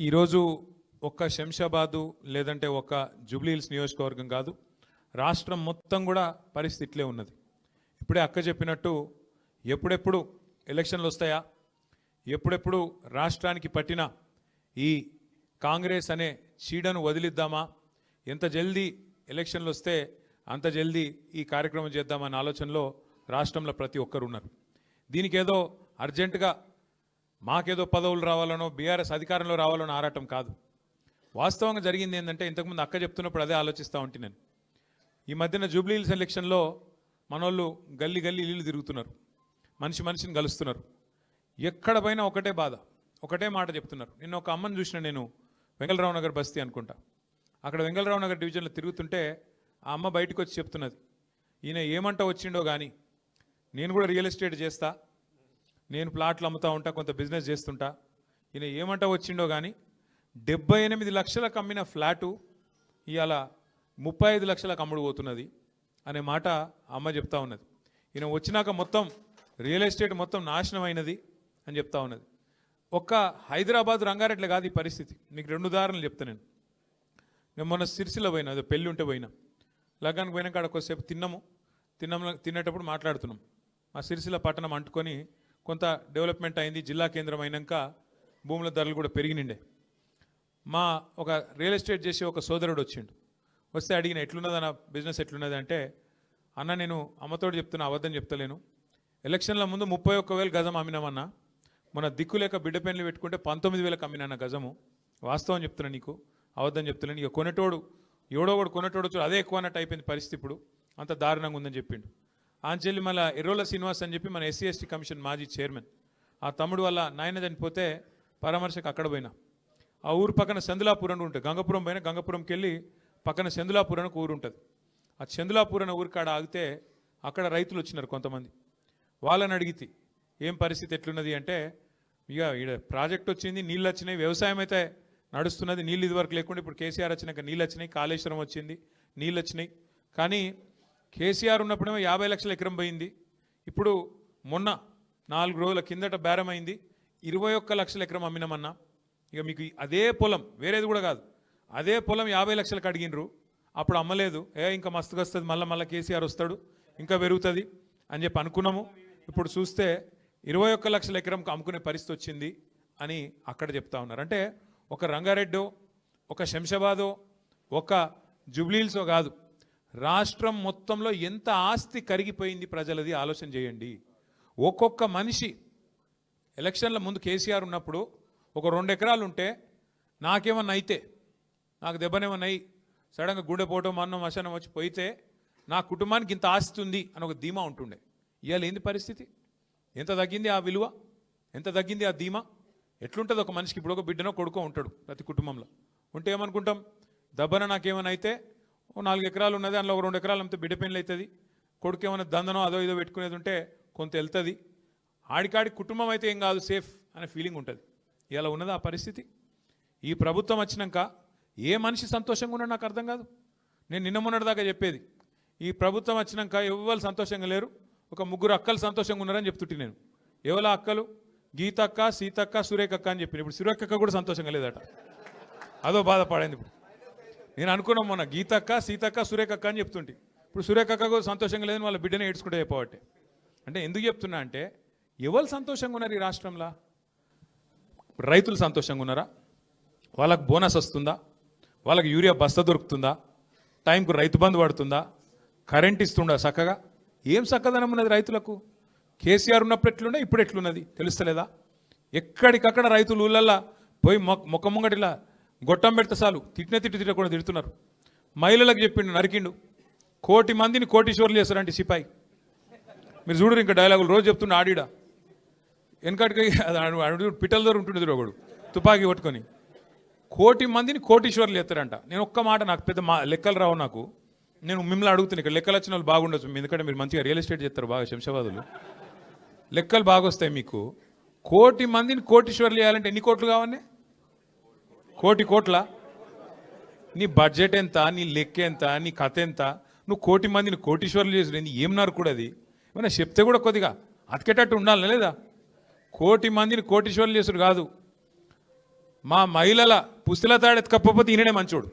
ఈరోజు ఒక్క శంషాబాదు లేదంటే ఒక్క జూబ్లీహిల్స్ నియోజకవర్గం కాదు, రాష్ట్రం మొత్తం కూడా పరిస్థితి ఇట్లే ఉన్నది. ఇప్పుడే అక్క చెప్పినట్టు ఎప్పుడెప్పుడు ఎలక్షన్లు వస్తాయా, ఎప్పుడెప్పుడు రాష్ట్రానికి పట్టిన ఈ కాంగ్రెస్ అనే చీడను వదిలిద్దామా, ఎంత జల్దీ ఎలక్షన్లు వస్తే అంత జల్దీ ఈ కార్యక్రమం చేద్దామన్న ఆలోచనలో రాష్ట్రంలో ప్రతి ఒక్కరు ఉన్నారు. దీనికి ఏదో అర్జెంటుగా మాకేదో పదవులు రావాలనో బీఆర్ఎస్ అధికారంలో రావాలనో ఆరాటం కాదు. వాస్తవంగా జరిగింది ఏంటంటే, ఇంతకుముందు అక్క చెప్తున్నప్పుడు అదే ఆలోచిస్తూ ఉంటే నేను ఈ మధ్యన జూబ్లీహిల్స్ ఎలక్షన్లో మనోళ్ళు గల్లీ గల్లీ ఇల్లు తిరుగుతున్నారు, మనిషి మనిషిని కలుస్తున్నారు. ఎక్కడ పైన ఒకటే బాధ, ఒకటే మాట చెప్తున్నారు. నిన్న ఒక అమ్మని చూసిన నేను, వెంగళరావు నగర్ బస్తీ అనుకుంటా, అక్కడ వెంగళరావు నగర్ డివిజన్లో తిరుగుతుంటే ఆ అమ్మ బయటకు వచ్చి చెప్తున్నది, ఈయన ఏమంటా వచ్చిండో కానీ నేను కూడా రియల్ ఎస్టేట్ చేస్తా, నేను ప్లాట్లు అమ్ముతూ ఉంటా, కొంత బిజినెస్ చేస్తుంటా, ఈయన ఏమంటా వచ్చిండో కానీ 78 లక్షలకు అమ్మిన ఫ్లాటు ఇవాళ 35 లక్షలకు అమ్ముడు పోతున్నది అనే మాట అమ్మ చెప్తా ఉన్నది. ఈయన వచ్చినాక మొత్తం రియల్ ఎస్టేట్ మొత్తం నాశనం అయినది అని చెప్తా ఉన్నది. ఒక్క హైదరాబాద్ రంగారెడ్డి కాదు ఈ పరిస్థితి. మీకు 2 ఉదాహరణలు చెప్తా నేను మొన్న సిరిసిల్ల పోయినా, అదే పెళ్ళి ఉంటే పోయినా, లగ్గానికి పోయినాక అక్కడ కొద్దిసేపు తినేటప్పుడు మాట్లాడుతున్నాం. మా సిరిసిల్ల పట్టణం అంటుకొని కొంత డెవలప్మెంట్ అయింది, జిల్లా కేంద్రం అయినాక భూముల ధరలు కూడా పెరిగినిండే. మా ఒక రియల్ ఎస్టేట్ చేసే ఒక సోదరుడు వచ్చిండు, వస్తే అడిగిన ఎట్లున్నది అన్న బిజినెస్ ఎట్లున్నది అంటే, అన్న నేను అమ్మతోడు చెప్తున్నా, అబద్ధం చెప్తలేను, ఎలక్షన్ల ముందు 31,000 గజం అమ్మినామన్నా, మన దిక్కులేక బిడ్డ పెన్లు పెట్టుకుంటే 19,000కి అమ్మినా గజము. వాస్తవం చెప్తున్నా నీకు, అబద్ధం చెప్తలేను. ఇక కొనేటోడు ఎవడో కూడా కొనేటోడు అదే ఎక్కువ అన్నట్టు అయిపోయింది పరిస్థితి, ఇప్పుడు అంత దారుణంగా ఉందని చెప్పిండు. ఆంచెల్లి మళ్ళీ ఎర్రోల శ్రీనివాస్ అని చెప్పి మన SC/ST కమిషన్ మాజీ చైర్మన్, ఆ తమ్ముడు వల్ల నాయన చనిపోతే పరామర్శకు అక్కడ పోయినా. ఆ ఊరు పక్కన సెందులాపూర్ అని ఉంటుంది, గంగపురం పోయినా, గంగపురంకి వెళ్ళి పక్కన సెందులాపూర్ అని ఊరు ఉంటుంది. ఆ సెందులాపూర్ అనే ఊరి కాడ ఆగితే అక్కడ రైతులు వచ్చినారు కొంతమంది. వాళ్ళని అడిగితే ఏం పరిస్థితి ఎట్లున్నది అంటే, ఇక ఈడ ప్రాజెక్ట్ వచ్చింది, నీళ్ళు వచ్చినాయి, వ్యవసాయం అయితే నడుస్తున్నది, నీళ్ళు ఇదివరకు లేకుండా ఇప్పుడు కేసీఆర్ వచ్చినాక నీళ్ళు వచ్చినాయి, కాళేశ్వరం వచ్చింది, నీళ్ళు వచ్చినాయి. కానీ కేసీఆర్ ఉన్నప్పుడేమో 50 లక్షల ఎకరం పోయింది, ఇప్పుడు మొన్న 4 రోజుల కిందట బేరమైంది 21 లక్షల ఎకరం అమ్మినామన్నా. ఇక మీకు అదే పొలం, వేరేది కూడా కాదు, అదే పొలం 50 లక్షలకు అడిగినరు, అప్పుడు అమ్మలేదు. ఇంకా మస్తుగా వస్తుంది, మళ్ళీ కేసీఆర్ వస్తాడు, ఇంకా పెరుగుతుంది అని చెప్పి అనుకున్నాము. ఇప్పుడు చూస్తే 21 లక్షల ఎకరంకి అమ్ముకునే పరిస్థితి వచ్చింది అని అక్కడ చెప్తా ఉన్నారు. అంటే ఒక రంగారెడ్డో, ఒక శంషాబాదో, ఒక జూబ్లీహిల్సో కాదు, రాష్ట్రం మొత్తంలో ఎంత ఆస్తి కరిగిపోయింది ప్రజలది ఆలోచన చేయండి. ఒక్కొక్క మనిషి ఎలక్షన్ల ముందు కేసీఆర్ ఉన్నప్పుడు ఒక 2 ఎకరాలు ఉంటే, నాకేమన్నా అయితే, నాకు దెబ్బనేమన్నా అయ్యి సడన్గా గుండెపోవటం మన్నం మశానం వచ్చి పోయితే నా కుటుంబానికి ఇంత ఆస్తి ఉంది అని ఒక ధీమా ఉంటుండే. ఇవాళ ఏంది పరిస్థితి? ఎంత తగ్గింది ఆ విలువ, ఎంత తగ్గింది ఆ ధీమా? ఎట్లుంటుంది ఒక మనిషికి? ఇప్పుడు ఒక బిడ్డనో కొడుకో ఉంటాడు ప్రతి కుటుంబంలో, ఉంటే ఏమనుకుంటాం, దెబ్బన నాకేమైనా అయితే 4 ఎకరాలు ఉన్నది, అందులో ఒక 2 ఎకరాలు అమ్మితే బిడ్డ పెళ్ళి అవుతుంది, కొడుకు ఏమైనా దందనో అదో ఇదో పెట్టుకునేది ఉంటే కొంత వెళ్తుంది, ఆడికాడి కుటుంబం అయితే ఏం కాదు, సేఫ్ అనే ఫీలింగ్ ఉంటుంది. ఇలా ఉన్నది ఆ పరిస్థితి. ఈ ప్రభుత్వం వచ్చినాక ఏ మనిషి సంతోషంగా ఉన్నాడు నాకు అర్థం కాదు. నేను నిన్న మొన్నటిదాకా చెప్పేది, ఈ ప్రభుత్వం వచ్చినాక ఎవరు సంతోషంగా లేరు, ఒక 3 అక్కలు సంతోషంగా ఉన్నారని చెప్తుంటే నేను. ఎవరు అక్కలు? గీతక్క, సీతక్క, సురేఖక్క అని చెప్పిన. ఇప్పుడు సురేఖక్క కూడా సంతోషంగా లేదట, అదో బాధపడింది. ఇప్పుడు నేను అనుకున్నాం మొన్న గీతక్క, సీతక్క, సురేఖక్క అని చెప్తుంటే, ఇప్పుడు సురేఖక్క కూడా సంతోషంగా లేదని వాళ్ళ బిడ్డనే ఏడ్చుకుంటే చెప్పబట్టే. అంటే ఎందుకు చెప్తున్నా అంటే, ఎవరు సంతోషంగా ఉన్నారు ఈ రాష్ట్రంలో? రైతులు సంతోషంగా ఉన్నారా? వాళ్ళకు బోనస్ వస్తుందా? వాళ్ళకి యూరియా బస్తా దొరుకుతుందా? టైంకు రైతు బంధు పడుతుందా? కరెంట్ ఇస్తుందా చక్కగా? ఏం చక్కదనం ఉన్నది రైతులకు? కేసీఆర్ ఉన్నప్పుడు ఎట్లుండే, ఇప్పుడు ఎట్లున్నది తెలుస్తలేదా? ఎక్కడికక్కడ రైతులు ఊళ్ళల్లో పోయి మొక్క ముంగటిలా గొట్టం పెడితే చాలు తిట్టకుండా తిడుతున్నారు. మహిళలకు చెప్పిండు, నరికిండు, 1,000,000 మందిని కోటీశ్వర్లు చేస్తారంటే సిపాయి. మీరు చూడరు ఇంకా డైలాగులు రోజు చెప్తుండే ఆడిడా. వెనకటికి పిట్టల ద్వారా ఉంటుండే ఒకడు తుపాకీ పట్టుకొని 1,000,000 మందిని కోటీశ్వర్లు చేస్తారంట. నేను ఒక్క మాట, నాకు పెద్ద లెక్కలు రావు, నాకు నేను మిమ్మల్ని అడుగుతున్నాను, ఇక్కడ లెక్కలు వచ్చిన వాళ్ళు బాగుండొచ్చు, ఎందుకంటే మీరు మంచిగా రియల్ ఎస్టేట్ చేస్తారు బాగా, శంషాబాదులు లెక్కలు బాగా వస్తాయి మీకు. 1,000,000 మందిని కోటీశ్వర్లు చేయాలంటే ఎన్ని కోట్లు కావాలి? 1,000,000 కోట్ల? నీ బడ్జెట్ ఎంత, నీ లెక్క ఎంత, నీ కథ ఎంత? నువ్వు 1,000,000 మందిని కోటీశ్వర్లు చేసి ఏమన్నారు కూడా? అది ఏమన్నా చెప్తే కూడా కొద్దిగా అతికేటట్టు ఉండాలి లేదా? 1,000,000 మందిని కోటీశ్వర్లు చేసుడు కాదు, మా మహిళల పుస్తుల తాడు ఎత్తుకపోతే ఈయననే మంచోడు.